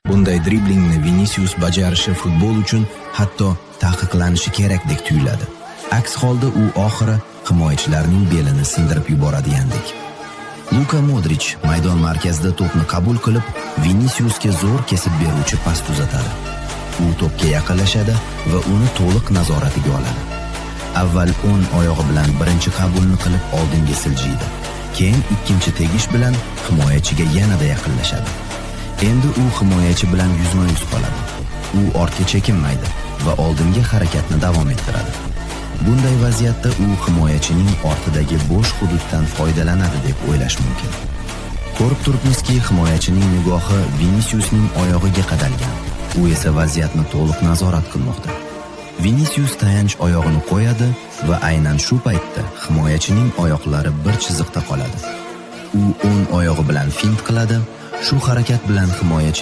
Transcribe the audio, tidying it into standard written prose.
Bunday driblingni Vinicius bajarishi futbol uchun hatto taqiqlanishi kerakdek tuyuladi. Aks holda u oxiri himoyachilarning belini sindirib yuboradigandek. Luka Modric maydon markazida to'pni qabul qilib, Viniciusga zo'r kesib beruvchi pas uzatadi. U to'pga yaqinlashadi va uni to'liq nazoratiga oladi. Avval o'ng oyog'i bilan birinchi qabulni qilib oldinga siljiydi. Keyin ikkinchi tegish bilan himoyachiga yanada yaqinlashadi. Endi u himoyachi bilan yuzma-yuz qoladi. U ortga chekinmaydi va oldinga harakatni davom ettiradi. Bunday vaziyatda u himoyachining ortidagi bo'sh hududdan foydalanadi deb o'ylash mumkin. Ko'rib turibmizki, himoyachining nigohi Viniciusning oyog'iga qadalgan. U esa vaziyatni to'liq nazorat qilmoqda. Vinicius tayanch oyog'ini qo'yadi va aynan shu paytda himoyachining oyoqlari bir chiziqda qoladi. U o'ng oyog'i bilan fint qiladi. Shu harakat bilan himoyachi